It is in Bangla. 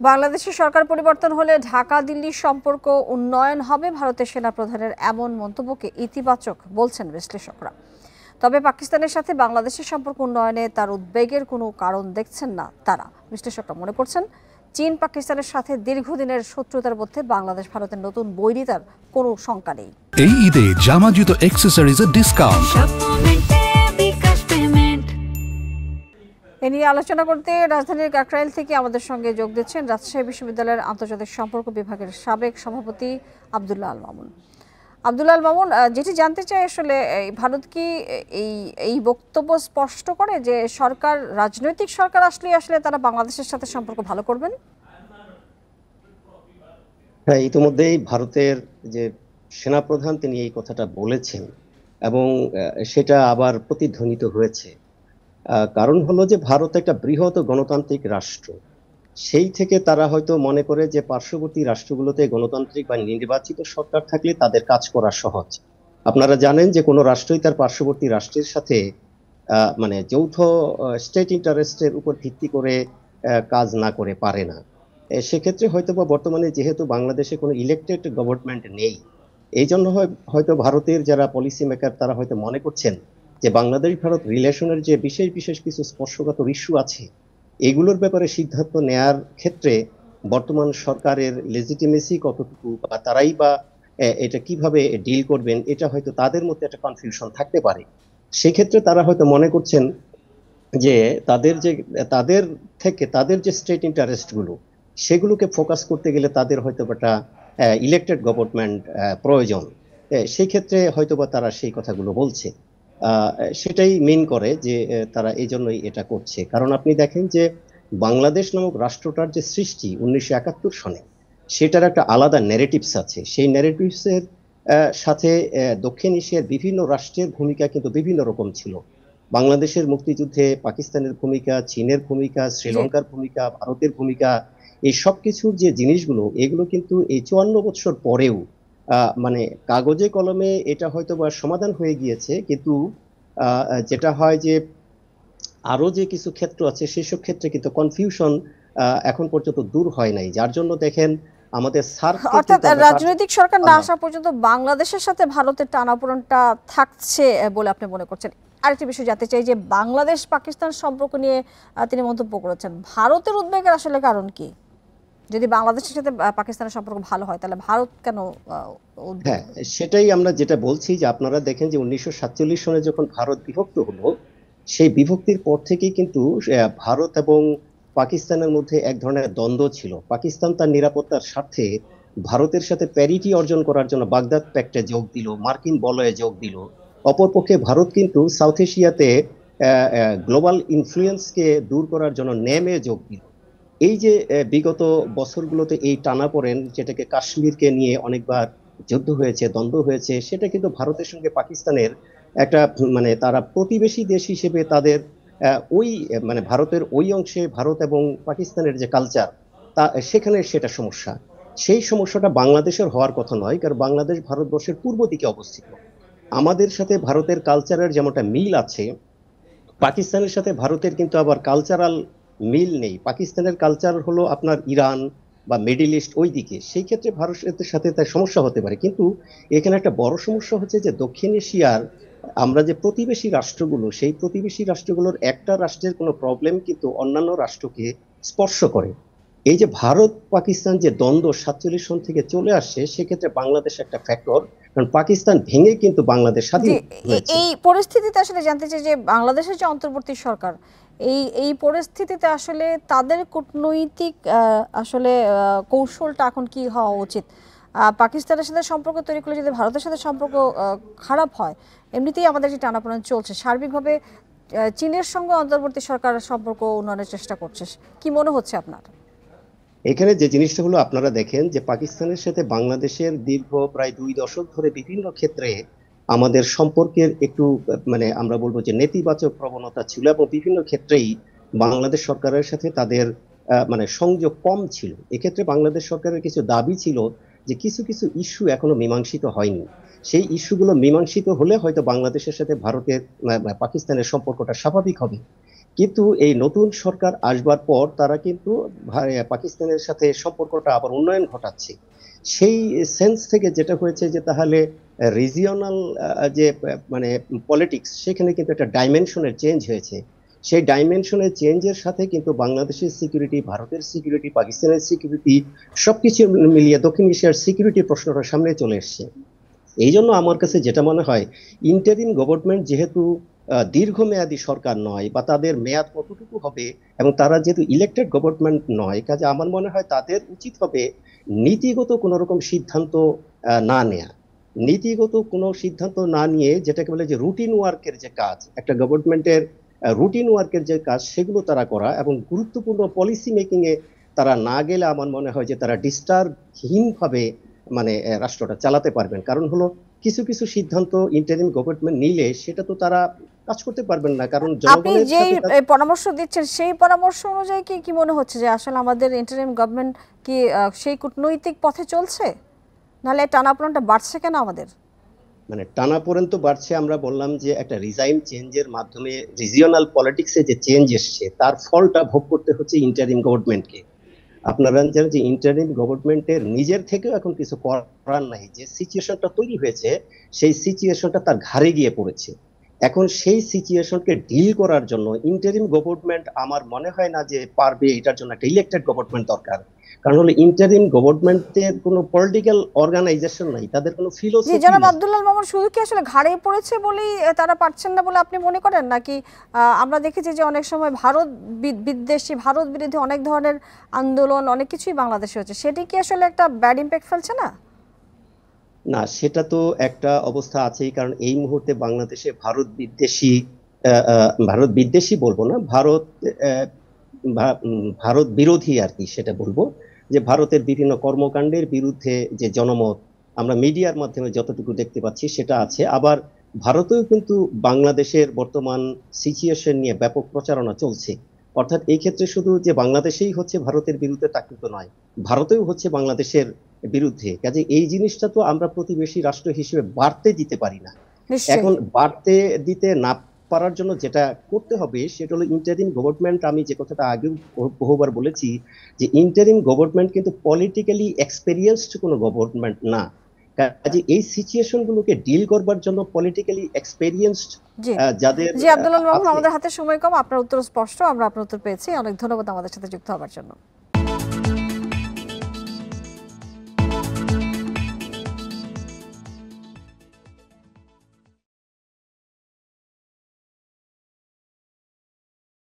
বাংলাদেশের সরকার পরিবর্তন হলে ঢাকা দিল্লির সম্পর্ক উন্নয়ন হবে, ভারতের সেনাপ্রধানের এমন মন্তব্যকে ইতিবাচক বলছেন বিশ্লেষকরা। তবে পাকিস্তানের সাথে বাংলাদেশের সম্পর্ক উন্নয়নে তার উদ্বেগের কোনো কারণ দেখছেন না তারা। বিশ্লেষকরা মনে করছেন, চীন পাকিস্তানের সাথে দীর্ঘদিনের শত্রুতার মধ্যে বাংলাদেশ ভারতের নতুন বৈরিতার কোনো শঙ্কা নেই। এই ঈদে জামা জুতো অ্যাক্সেসরিজের ডিসকাউন্ট। এ নিয়ে আলোচনা করতে রাজধানীর কাকরাইল থেকে আমাদের সঙ্গে যোগ দিচ্ছেন রাজশাহী বিশ্ববিদ্যালয়ের আন্তর্জাতিক সম্পর্ক বিভাগের সাবেক সভাপতি আব্দুল্লাহ আল মামুন। আব্দুল্লাহ আল মামুন, যেটি জানতে চাই আসলে ভারত কি এই বক্তব্য স্পষ্ট করে যে সরকার, রাজনৈতিক সরকার আসলে তারা বাংলাদেশের সাথে সম্পর্ক ভালো করবেন? হ্যাঁ, ইতিমধ্যেই ভারতের যে সেনাপ্রধান তিনি এই কথাটা বলেছেন এবং সেটা আবার প্রতিধ্বনিত হয়েছে। কারণ হলো যে ভারত একটা বৃহৎ গণতান্ত্রিক রাষ্ট্র, সেই থেকে তারা হয়তো মনে করে যে পার্শ্ববর্তী রাষ্ট্রগুলোতে গণতান্ত্রিক বা নির্বাচিত সরকার থাকলে তাদের কাজ করা সহজ। আপনারা জানেন যে কোনো রাষ্ট্রই তার পার্শ্ববর্তী রাষ্ট্রের সাথে মানে যৌথ স্টেট ইন্টারেস্টের উপর ভিত্তি করে কাজ না করে পারে না। সেক্ষেত্রে হয়তো বা বর্তমানে যেহেতু বাংলাদেশে কোনো ইলেকটেড গভর্নমেন্ট নেই, এই জন্য হয়তো ভারতের যারা পলিসি মেকার তারা হয়তো মনে করছেন যে বাংলাদেশ ভারত রিলেশনের যে বিশেষ বিশেষ কিছু স্পর্শকাতর ইস্যু আছে, এগুলোর ব্যাপারে সিদ্ধান্ত নেয়ার ক্ষেত্রে বর্তমান সরকারের লেজিটিমেসি কতটুকু বা তারাই বা এটা কিভাবে ডিল করবেন, এটা হয়তো তাদের মধ্যে একটা কনফিউশন থাকতে পারে। সেক্ষেত্রে তারা হয়তো মনে করছেন যে তাদের যে স্টেট ইন্টারেস্ট গুলো সেগুলোকে ফোকাস করতে গেলে তাদের হয়তো একটা ইলেকটেড গভর্নমেন্ট প্রয়োজন। সেই ক্ষেত্রে হয়তোবা তারা সেই কথাগুলো বলছে। সেটাই মিন করে যে তারা এই জন্যই এটা করছে। কারণ আপনি দেখেন যে বাংলাদেশ নামক রাষ্ট্রটার যে সৃষ্টি 1971 সনে, সেটার একটা আলাদা ন্যারেটিভস আছে। সেই ন্যারেটিভসের সাথে দক্ষিণ এশিয়ার বিভিন্ন রাষ্ট্রের ভূমিকা কিন্তু বিভিন্ন রকম ছিল। বাংলাদেশের মুক্তিযুদ্ধে পাকিস্তানের ভূমিকা, চীনের ভূমিকা, শ্রীলঙ্কার ভূমিকা, ভারতের ভূমিকা, এই সব কিছুর যে জিনিসগুলো, এগুলো কিন্তু এই 54 বছর পরেও মানে কাগজে কলমে এটা হয়তো বা সমাধান হয়ে গিয়েছে, কিন্তু যেটা হয় যে আরো যে কিছু ক্ষেত্র আছে সেসব ক্ষেত্রে কিন্তু কনফিউশন এখন পর্যন্ত দূর হয় নাই। যার জন্য দেখেন আমাদের অর্থাৎ রাজনৈতিক সরকার না আসা পর্যন্ত বাংলাদেশের সাথে ভারতের টানাপোড়েনটা থাকছে বলে আপনি মনে করছেন। আরেকটি বিষয় জানতে চাই যে বাংলাদেশ পাকিস্তান সম্পর্ক নিয়ে তিনি মন্তব্য করেছেন, ভারতের উদ্বেগের আসলে কারণ কি? যদি বাংলাদেশের সাথে পাকিস্তানের সম্পর্ক ভালো হয় তাহলে ভারত কেন? হ্যাঁ, সেটাই আমরা যেটা বলছি যে আপনারা দেখেন যে 1947 সনে যখন ভারত বিভক্ত হলো, সেই বিভক্তির পর থেকেই কিন্তু ভারত এবং পাকিস্তানের মধ্যে এক ধরনের দ্বন্দ্ব ছিল। পাকিস্তান তার নিরাপত্তার স্বার্থে ভারতের সাথে প্যারিটি অর্জন করার জন্য বাগদাদ প্যাক্টে যোগ দিল, মার্কিন বলয়ে যোগ দিল। অপরপক্ষে ভারত কিন্তু সাউথ এশিয়াতে গ্লোবাল ইনফ্লুয়েন্সকে দূর করার জন্য নেমে যোগ দিল। এই যে বিগত বছরগুলোতে এই টানাপোড়েন, যেটাকে কাশ্মীরকে নিয়ে অনেকবার যুদ্ধ হয়েছে, দ্বন্দ্ব হয়েছে, সেটা কিন্তু ভারতের সঙ্গে পাকিস্তানের একটা মানে তারা প্রতিবেশী দেশ হিসেবে তাদের ওই মানে ভারতের ওই অংশে ভারত এবং পাকিস্তানের যে কালচার, তা সেখানে সেটা সমস্যা। সেই সমস্যাটা বাংলাদেশের হওয়ার কথা নয়, কারণ বাংলাদেশ ভারতবর্ষের পূর্ব দিকে অবস্থিত। আমাদের সাথে ভারতের কালচারের যেমনটা মিল আছে, পাকিস্তানের সাথে ভারতের কিন্তু আবার কালচারাল মিল নেই। পাকিস্তানের কালচার হলো আপনার ইরান বা মিডল ইস্ট ওই দিকে, সেই ক্ষেত্রে ভারতের সাথে তার সমস্যা হতে পারে। কিন্তু এখানে একটা বড় সমস্যা হচ্ছে যে দক্ষিণ এশিয়ার আমরা যে প্রতিবেশী রাষ্ট্রগুলো, সেই প্রতিবেশী রাষ্ট্রগুলোর একটা রাষ্ট্রের কোনো প্রবলেম কিন্তু অন্যান্য রাষ্ট্রকে স্পর্শ করে। এই যে ভারত পাকিস্তান যে দ্বন্দ্ব 47 সন থেকে চলে আসছে, সেক্ষেত্রে বাংলাদেশ একটা ফ্যাক্টর, কারণ পাকিস্তান ভেঙে কিন্তু বাংলাদেশ স্বাধীন হয়েছে। এই পরিস্থিতিতে আসলে জানতে চাই যে বাংলাদেশের যে অন্তর্বর্তী সরকার, এই পরিস্থিতিতে আসলে তাদের কূটনৈতিক আসলে কৌশলটা এখন কি হওয়া উচিত? পাকিস্তানের সাথে সম্পর্ক তৈরি করলে যদি ভারতের সাথে সম্পর্ক খারাপ হয়, এমনিতেই আমাদের যে টানাপোড়েন চলছে, সার্বিকভাবে চীনের সঙ্গে অন্তর্বর্তী সরকার সম্পর্ক উন্নয়নের চেষ্টা করছে, কি মনে হচ্ছে আপনার? এখানে যে জিনিসটা হলো, আপনারা দেখেন যে পাকিস্তানের সাথে বাংলাদেশের দীর্ঘ প্রায় 2 দশক ধরে বিভিন্ন ক্ষেত্রে আমাদের সম্পর্কের একটু মানে আমরা বলবো যে নেতিবাচক প্রবণতা ছিল, এবং বিভিন্ন ক্ষেত্রেই বাংলাদেশ সরকারের সাথে তাদের মানে সংযোগ কম ছিল। এক্ষেত্রে বাংলাদেশ সরকারের কিছু দাবি ছিল যে কিছু কিছু ইস্যু এখনো মীমাংসিত হয়নি। সেই ইস্যুগুলো মীমাংসিত হলে হয়তো বাংলাদেশের সাথে ভারতের পাকিস্তানের সম্পর্কটা স্বাভাবিক হবে। কিন্তু এই নতুন সরকার আসবার পর তারা কিন্তু পাকিস্তানের সাথে সম্পর্কটা আবার উন্নয়ন ঘটাচ্ছে। সেই সেন্স থেকে যেটা হয়েছে যে তাহলে রিজিওনাল যে মানে পলিটিক্স, সেখানে কিন্তু একটা ডাইমেনশনের চেঞ্জ হয়েছে। সেই ডাইমেনশনের চেঞ্জের সাথে কিন্তু বাংলাদেশের সিকিউরিটি, ভারতের সিকিউরিটি, পাকিস্তানের সিকিউরিটি সবকিছু মিলিয়ে দক্ষিণ এশিয়ার সিকিউরিটি প্রশ্নটা সামনে চলে এসছে। এই জন্য আমার কাছে যেটা মনে হয়, ইন্টারিম গভর্নমেন্ট যেহেতু দীর্ঘমেয়াদী সরকার নয়, বা তাদের মেয়াদ কতটুকু হবে, এবং তারা যেহেতু ইলেক্টেড গভর্নমেন্ট নয়, কাজে আমার মনে হয় তাদের উচিত হবে নীতিগত কোনো রকম সিদ্ধান্ত না নেয়া। নীতিগত কোনো সিদ্ধান্ত না নিয়ে যেটাকে বলে যে রুটিন ওয়ার্কের যে কাজ, একটা গভর্নমেন্টের রুটিন ওয়ার্কের যে কাজ, সেগুলো তারা করা, এবং গুরুত্বপূর্ণ পলিসি মেকিং এ তারা না গেলে আমার মনে হয় যে তারা ডিস্টার্বহীন ভাবে রাষ্ট্রটা চালাতে পারবেন। কারণ হলো, কিছু কিছু সিদ্ধান্ত ইন্টারিম গভর্নমেন্ট নিলে সেটা তো তারা কাজ করতে পারবেন না, কারণ আপনি জনগণের যেই সাথে পরামর্শ দিচ্ছেন সেই পরামর্শ অনুযায়ী কি কি মনে হচ্ছে যে আসলে আমাদের ইন্টারিম গভর্নমেন্ট কি সেই কূটনৈতিক পথে চলছে, নাহলে টানাপোড়েনটা বাড়ছে কেন আমাদের? টানাপোড়েন তো বাড়ছে। আমরা বললাম যে একটা রিজাইম চেঞ্জের মাধ্যমে রিজিওনাল পলিটিক্সে যে চেঞ্জ এসছে, তার ফলটা ভোগ করতে হচ্ছে ইন্টারিম গভর্নমেন্টকে। আপনারা জানেন যে ইন্টারিম গভর্নমেন্টের নিজের থেকেও এখন কিছু করার নাই। যে সিচুয়েশনটা তৈরি হয়েছে, সেই সিচুয়েশনটা তার ঘাড়ে গিয়ে পড়েছে। এখন সেই সিচুয়েশনকে ডিল করার জন্য ইন্টারিম গভর্নমেন্ট আমার মনে হয় না যে পারবে। এটার জন্য একটা ইলেক্টেড গভর্নমেন্ট দরকার। কারণ হলো, ইন্টারিম গভর্নমেন্টের কোনো পলিটিক্যাল অর্গানাইজেশন নাই, তাদের কোনো জি, ফিলোসফি জনাব নাই। আব্দুল্লাহ মামুন, শুধু কি আসলে ঘাড়ে পড়েছে বলেই তারা পারছেন না বলে আপনি মনে করেন, নাকি আমরা দেখেছি যে অনেক সময় ভারত বিদ্বেষী, ভারত বিরোধী অনেক ধরনের আন্দোলন, অনেক কিছুই বাংলাদেশে হচ্ছে, সেটি কি আসলে একটা ব্যাড ইম্প্যাক্ট ফেলছে না? না, সেটা তো একটা অবস্থা আছেই। কারণ এই মুহূর্তে বাংলাদেশে ভারত বিদ্বেষী বলবো না, আহ, ভারত বিরোধী আর কি সেটা বলবো। যে ভারতের বিভিন্ন কর্মকাণ্ডের বিরুদ্ধে যে জনমত আমরা মিডিয়ার মাধ্যমে যতটুকু দেখতে পাচ্ছি, সেটা আছে। আবার ভারতেও কিন্তু বাংলাদেশের বর্তমান সিচুয়েশন নিয়ে ব্যাপক প্রচারণা চলছে। অর্থাৎ এই ক্ষেত্রে শুধু যে বাংলাদেশেই হচ্ছে ভারতের বিরুদ্ধে তা কিন্তু নয়, ভারতেও হচ্ছে বাংলাদেশের বিরুদ্ধে। কাজে এই জিনিসটা তো আমরা প্রতিবেশী রাষ্ট্র হিসেবে বাড়তে দিতে পারি না। নিশ্চয়ই। এখন বাড়তে দিতে না পারার জন্য যেটা করতে হবে, সেটা হলো ইন্টারিম গভর্নমেন্ট। আমি যে কথাটা আগে বহুবার বলেছি, যে ইন্টারিম গভর্নমেন্ট কিন্তু পলিটিক্যালি এক্সপেরিয়েন্সড কোনো গভর্নমেন্ট না। কাজে এই সিচুয়েশন গুলোকে ডিল করবার জন্য পলিটিক্যালি এক্সপেরিয়েন্সড জি যাদের জি, আব্দুল্লাহ মামুন, আছে। আমাদের হাতে সময় কম, আপনার উত্তর স্পষ্ট, আমরা আপনার উত্তর পেয়েছি। অনেক ধন্যবাদ আমাদের সাথে যুক্ত হওয়ার জন্য।